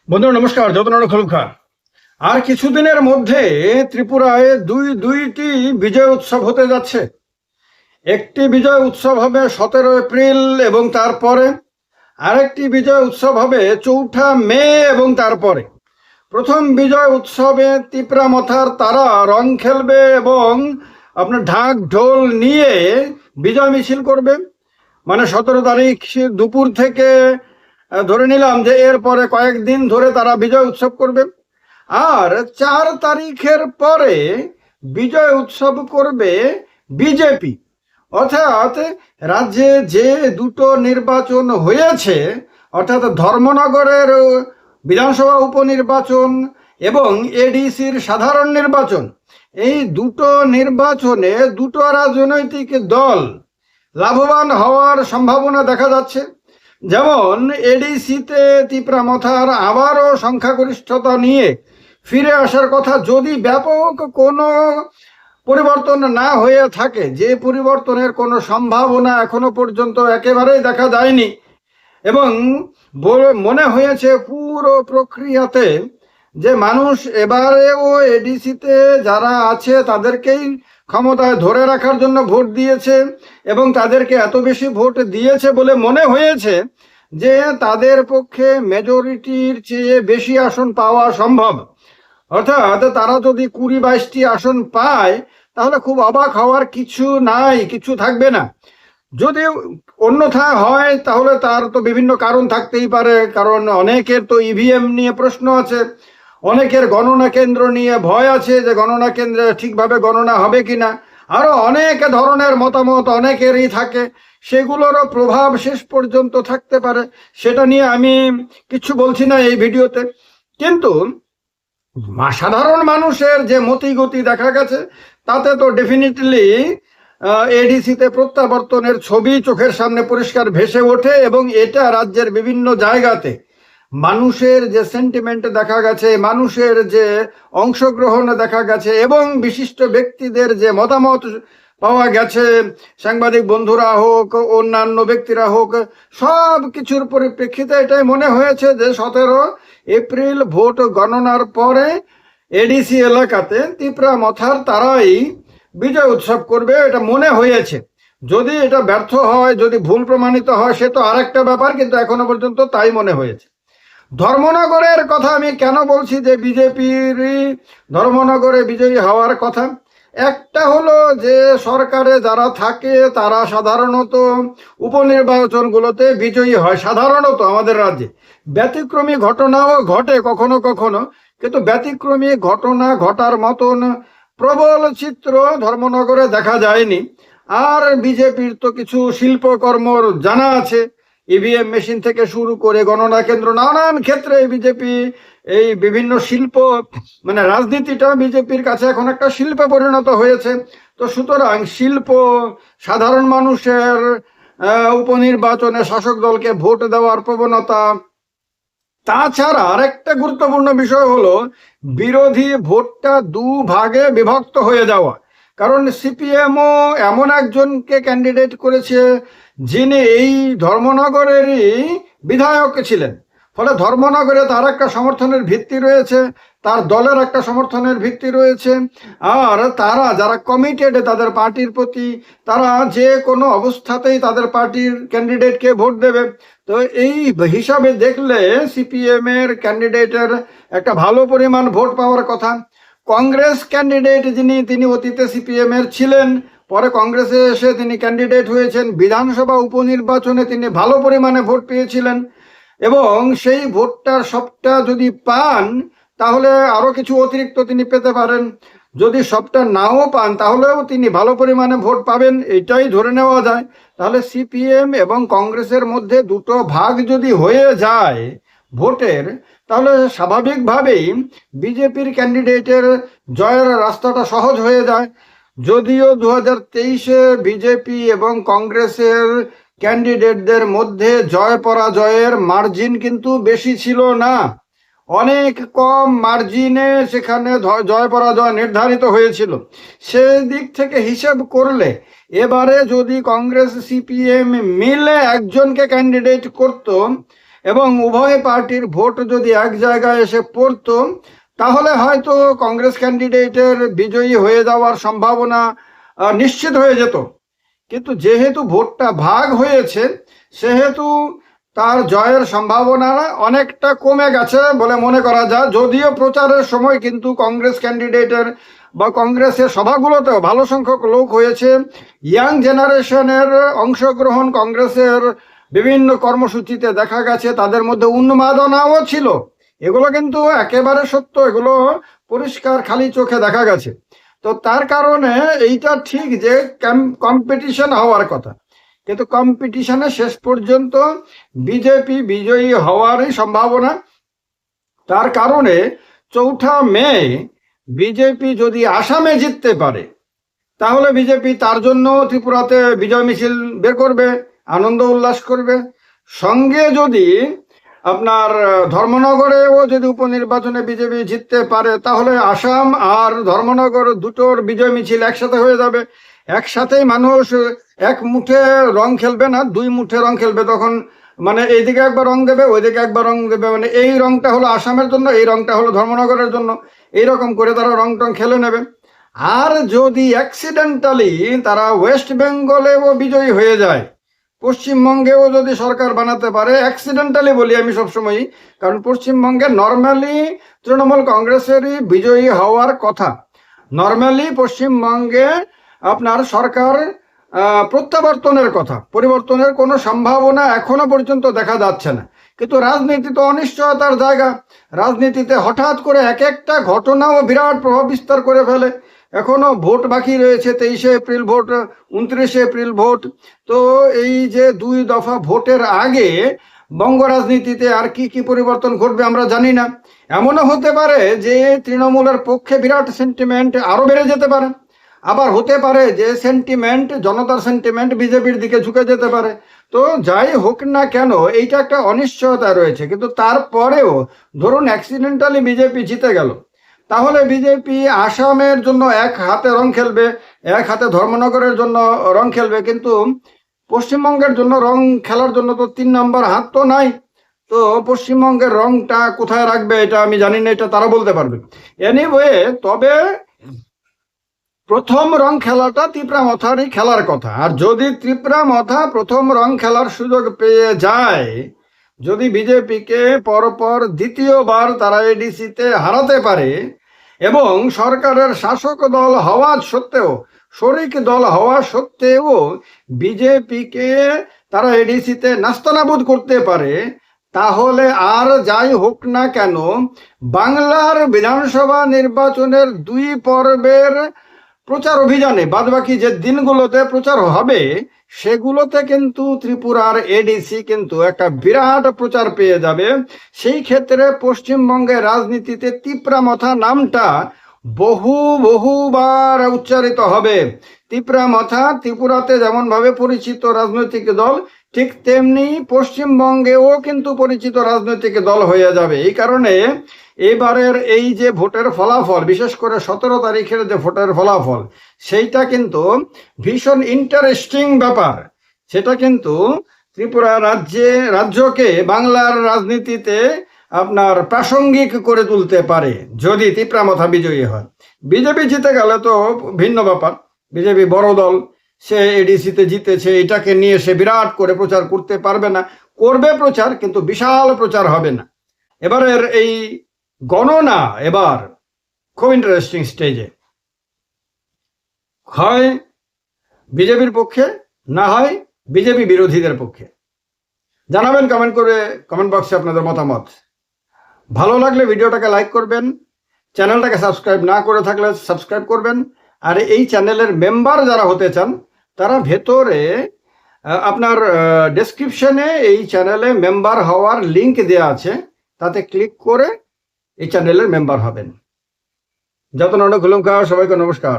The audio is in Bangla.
বন্ধুরা নমস্কার, যতন খলুখা। আর কিছুদিনের মধ্যে ত্রিপুরায় দুইটি বিজয় উৎসব হতে যাচ্ছে। একটি বিজয় উৎসব হবে 17 এপ্রিল এবং তারপরে, আরেকটি বিজয় উৎসব হবে 4 মে এবং তারপরে। প্রথম বিজয় উৎসবে তিপ্রা মথার তারা রং খেলবে এবং আপনার ঢাক ঢোল নিয়ে বিজয় মিছিল করবে। মানে 17 তারিখ দুপুর থেকে ধরে নিলাম যে এরপরে কয়েকদিন ধরে তারা বিজয় উৎসব করবে। আর 4 তারিখের পরে বিজয় উৎসব করবে বিজেপি। অর্থাৎ রাজ্যে যে দুটো নির্বাচন হয়েছে, অর্থাৎ ধর্মনগরের বিধানসভা উপনির্বাচন এবং এডিসির সাধারণ নির্বাচন, এই দুটো নির্বাচনে দুটো রাজনৈতিক দল লাভবান হওয়ার সম্ভাবনা দেখা যাচ্ছে। যেমন এডিসিতে তিপ্রা মথার আবারও সংখ্যাগরিষ্ঠতা নিয়ে ফিরে আসার কথা, যদি ব্যাপক কোনো পরিবর্তন না হয়ে থাকে, যে পরিবর্তনের কোনো সম্ভাবনা এখনো পর্যন্ত একেবারেই দেখা যায়নি। এবং মনে হয়েছে পুরো প্রক্রিয়াতে যে মানুষ এবারেও এডিসিতে যারা আছে তাদেরকেই ক্ষমতায় ধরে রাখার জন্য ভোট দিয়েছে এবং তাদেরকে এত বেশি ভোট দিয়েছে বলে মনে হয়েছে যে তাদের পক্ষে মেজরিটির চেয়ে বেশি আসন পাওয়া সম্ভব। অর্থাৎ তারা যদি 20-22টি আসন পায় তাহলে খুব অবাক হওয়ার কিছু নাই, কিছু থাকবে না। যদি অন্যথা হয় তাহলে তার তো বিভিন্ন কারণ থাকতেই পারে, কারণ অনেকের তো ইভিএম নিয়ে প্রশ্ন আছে, অনেকের গণনা কেন্দ্র নিয়ে ভয় আছে যে গণনা কেন্দ্রে ঠিকভাবে গণনা হবে কিনা, আরো অনেক ধরনের মতামত অনেকেরই থাকে, সেগুলোরও প্রভাব শেষ পর্যন্ত থাকতে পারে। সেটা নিয়ে আমি কিছু বলছি না এই ভিডিওতে, কিন্তু সাধারণ মানুষের যে মতিগতি দেখা গেছে তাতে তো ডেফিনেটলি এডিসিতে প্রত্যাবর্তনের ছবি চোখের সামনে পরিষ্কার ভেসে ওঠে। এবং এটা রাজ্যের বিভিন্ন জায়গাতে মানুষের যে সেন্টিমেন্ট দেখা গেছে, মানুষের যে অংশগ্রহণ দেখা গেছে এবং বিশিষ্ট ব্যক্তিদের যে মতামত পাওয়া গেছে, সাংবাদিক বন্ধুরা হোক, অন্যান্য ব্যক্তিরা হোক, সব কিছুর পরিপ্রেক্ষিতে এটাই মনে হয়েছে যে 17 এপ্রিল ভোট গণনার পরে এডিসি এলাকাতে তিপ্রা মথার তারাই বিজয় উৎসব করবে, এটা মনে হয়েছে। যদি এটা ব্যর্থ হয়, যদি ভুল প্রমাণিত হয়, সে তো আরেকটা ব্যাপার, কিন্তু এখনো পর্যন্ত তাই মনে হয়েছে। ধর্মনগরের কথা আমি কেন বলছি যে বিজেপির ধর্মনগরে বিজয়ী হওয়ার কথা? একটা হলো যে সরকারে যারা থাকে তারা সাধারণত উপনির্বাচনগুলোতে বিজয়ী হয়, সাধারণত আমাদের রাজ্যে। ব্যতিক্রমী ঘটনাও ঘটে কখনো কখনো, কিন্তু ব্যতিক্রমী ঘটনা ঘটার মতন প্রবল চিত্র ধর্মনগরে দেখা যায়নি। আর বিজেপির তো কিছু শিল্পকর্ম জানা আছে, ইভিএম মেশিন থেকে শুরু করে গণনা কেন্দ্র, নানান ক্ষেত্রে বিজেপি এই বিভিন্ন শিল্প, মানে রাজনীতিটা বিজেপির কাছে এখন একটা শিল্পে পরিণত হয়েছে। তো সুতরাং শিল্প, সাধারণ মানুষের উপনির্বাচনে শাসক দলকে ভোট দেওয়ার প্রবণতা, তাছাড়া আরেকটা গুরুত্বপূর্ণ বিষয় হলো বিরোধী ভোটটা দুভাগে বিভক্ত হয়ে যাওয়া। কারণ সিপিএমও এমন একজনকে ক্যান্ডিডেট করেছে যিনি এই ধর্মনগরেরই বিধায়ক ছিলেন, ফলে ধর্মনগরে তার একটা সমর্থনের ভিত্তি রয়েছে, তার দলের একটা সমর্থনের ভিত্তি রয়েছে। আর তারা যারা কমিটেড তাদের পার্টির প্রতি, তারা যে কোনো অবস্থাতেই তাদের পার্টির ক্যান্ডিডেটকে ভোট দেবে। তো এই হিসাবে দেখলে সিপিএম এর ক্যান্ডিডেটের একটা ভালো পরিমাণ ভোট পাওয়ার কথা। কংগ্রেস ক্যান্ডিডেট যিনি, তিনি অতীতে সিপিএম এর ছিলেন, পরে কংগ্রেসে এসে তিনি ক্যান্ডিডেট হয়েছেন, বিধানসভা উপনির্বাচনে তিনি ভালো পরিমাণে ভোট পেয়েছিলেন এবং সেই ভোটটার সবটা যদি পান তাহলে আরো কিছু অতিরিক্ত তিনি পেতে পারেন। যদি সবটা নাও পান তাহলেও তিনি ভালো পরিমাণে ভোট পাবেন, এটাই ধরে নেওয়া যায়। তাহলে সিপিএম এবং কংগ্রেসের মধ্যে দুটো ভাগ যদি হয়ে যায় ভোটের, তাহলে স্বাভাবিকভাবেই বিজেপির ক্যান্ডিডেটের জয়ের রাস্তাটা সহজ হয়ে যায়। যদিও 2023-এ বিজেপি এবং কংগ্রেসের ক্যান্ডিডেটদের মধ্যে জয় পরাজয়ের মার্জিন কিন্তু বেশি ছিল না, অনেক কম মার্জিনে সেখানে জয় পরাজয় নির্ধারিত হয়েছিল। সেই দিক থেকে হিসেব করলে এবারে যদি কংগ্রেস সিপিএম মিলে একজনকে ক্যান্ডিডেট করত এবং উভয় পার্টির ভোট যদি এক জায়গায় এসে পড়তো, তাহলে হয়তো কংগ্রেস ক্যান্ডিডেটের বিজয়ী হয়ে যাওয়ার সম্ভাবনা নিশ্চিত হয়ে যেত। কিন্তু যেহেতু ভোটটা ভাগ হয়েছে, সেহেতু তার জয়ের সম্ভাবনা অনেকটা কমে গেছে বলে মনে করা যায়। যদিও প্রচারের সময় কিন্তু কংগ্রেস ক্যান্ডিডেটের বা কংগ্রেসের সভাগুলোতেও ভালো সংখ্যক লোক হয়েছে, ইয়াং জেনারেশনের অংশগ্রহণ কংগ্রেসের বিভিন্ন কর্মসূচিতে দেখা গেছে, তাদের মধ্যে উন্মাদনাও ছিল। এগুলো কিন্তু একেবারে সত্য, এগুলো পরিষ্কার খালি চোখে দেখা গেছে। তো তার কারণে এইটা ঠিক যে কম্পিটিশন হওয়ার কথা, কিন্তু কম্পিটিশনে শেষ পর্যন্ত বিজেপি বিজয়ী হওয়ারই সম্ভাবনা। তার কারণে 4 মে বিজেপি যদি আসামে জিততে পারে, তাহলে বিজেপি তার জন্য ত্রিপুরাতে বিজয় মিছিল বের করবে, আনন্দ উল্লাস করবে। সঙ্গে যদি আপনার ধর্মনগরেও যদি উপনির্বাচনে বিজেপি জিততে পারে, তাহলে আসাম আর ধর্মনগর দুটোর বিজয় মিছিল একসাথে হয়ে যাবে। একসাথেই মানুষ এক মুঠে রং খেলবে না, 2 মুঠে রং খেলবে। তখন মানে এইদিকে একবার রং দেবে, ওইদিকে একবার রং দেবে, মানে এই রংটা হলো আসামের জন্য, এই রংটা হলো ধর্মনগরের জন্য, এইরকম করে তারা রং টং খেলে নেবে। আর যদি অ্যাক্সিডেন্টালি তারা ওয়েস্ট বেঙ্গলেও বিজয়ী হয়ে যায়, পশ্চিমবঙ্গেও যদি সরকার বানাতে পারে, অ্যাক্সিডেন্টালি বলি আমি সবসময়ই, কারণ পশ্চিমবঙ্গে নর্মালি তৃণমূল কংগ্রেসেরই বিজয়ী হওয়ার কথা। নর্মালি পশ্চিমবঙ্গে আপনার সরকার প্রত্যাবর্তনের কথা, পরিবর্তনের কোনো সম্ভাবনা এখনো পর্যন্ত দেখা যাচ্ছে না। কিন্তু রাজনীতি তো অনিশ্চয়তার জায়গা, রাজনীতিতে হঠাৎ করে এক একটা ঘটনাও বিরাট প্রভাব বিস্তার করে ফেলে। এখনো ভোট বাকি রয়েছে, 23শে এপ্রিল ভোট, 29শে এপ্রিল ভোট। তো এই যে 2 দফা ভোটের আগে বঙ্গ রাজনীতিতে আর কি কি পরিবর্তন ঘটবে আমরা জানি না। এমনও হতে পারে যে তৃণমূলের পক্ষে বিরাট সেন্টিমেন্ট আরো বেড়ে যেতে পারে, আবার হতে পারে যে সেন্টিমেন্ট, জনতার সেন্টিমেন্ট বিজেপির দিকে ঝুঁকে যেতে পারে। তো যাই হোক না কেন, এইটা একটা অনিশ্চয়তা রয়েছে। কিন্তু তারপরেও ধরুন অ্যাক্সিডেন্টালি বিজেপি জিতে গেল, তাহলে বিজেপি আসামের জন্য এক হাতে রং খেলবে, এক হাতে ধর্মনগরের জন্য রং খেলবে, কিন্তু পশ্চিমবঙ্গের জন্য রং খেলার জন্য তো 3 নম্বর হাত তো নাই। তো পশ্চিমবঙ্গের রংটা কোথায় রাখবে এটা আমি জানি না, এটা তারা বলতে পারবে। এনিওয়ে, তবে প্রথম রং খেলাটা তিপ্রামথারই খেলার কথা। আর যদি তিপ্রামথা প্রথম রং খেলার সুযোগ পেয়ে যায়, যদি বিজেপিকে পরপর দ্বিতীয়বার তারা এডিসিতে হারাতে পারে এবং সরকারের শাসক দল হওয়া সত্ত্বেও, শরিক দল হওয়া সত্ত্বেও বিজেপিকে তারা এডিসিতে নাস্তানাবুদ করতে পারে, তাহলে আর যাই হোক না কেন বাংলার বিধানসভা নির্বাচনের 2 পর্বের প্রচার অভিযানে বাদবাকি যে দিনগুলোতে প্রচার হবে, সেগুলোতে কিন্তু ত্রিপুরার এডিসি কিন্তু একটা বিরাট প্রচার পেয়ে যাবে। সেই ক্ষেত্রে পশ্চিমবঙ্গের রাজনীতিতে তিপ্রামথা নামটা বহুবার উচ্চারিত হবে। তিপ্রামথা ত্রিপুরাতে যেমন ভাবে পরিচিত রাজনৈতিক দল, ঠিক তেমনি পশ্চিমবঙ্গেও কিন্তু পরিচিত রাজনৈতিক দল হয়ে যাবে। এই কারণে এবারের এই যে ভোটের ফলাফল, বিশেষ করে 17 তারিখের যে ভোটের ফলাফল, সেইটা কিন্তু ভীষণ ইন্টারেস্টিং ব্যাপার। সেটা কিন্তু ত্রিপুরা রাজ্যকে বাংলার রাজনীতিতে আপনার প্রাসঙ্গিক করে তুলতে পারে যদি তিপ্রামথা বিজয়ী হয়। বিজেপি জিতে গেলে তো ভিন্ন ব্যাপার, বিজেপি বড় দল, সে এডিসিতে জিতেছে, এটাকে নিয়ে সে বিরাট করে প্রচার করতে পারবে না। করবে প্রচার, কিন্তু বিশাল প্রচার হবে না। এবারের এই গণনা এবার খুব ইন্টারেস্টিং স্টেজে, হয় বিজেপির পক্ষে, না হয় বিজেপি বিরোধীদের পক্ষে। জানাবেন কমেন্ট করে, কমেন্ট বক্সে আপনাদের মতামত। ভালো লাগলে ভিডিওটাকে লাইক করবেন, চ্যানেলটাকে সাবস্ক্রাইব না করে থাকলে সাবস্ক্রাইব করবেন। আর এই চ্যানেলের মেম্বার যারা হতে চান, তারা ভেতরে আপনার ডেসক্রিপশনে এই চ্যানেলে মেম্বার হওয়ার লিঙ্ক দেওয়া আছে, তাতে ক্লিক করে এই চ্যানেলের মেম্বার হবেন। যত নন্দ খুলুম খাওয়া, সবাইকে নমস্কার।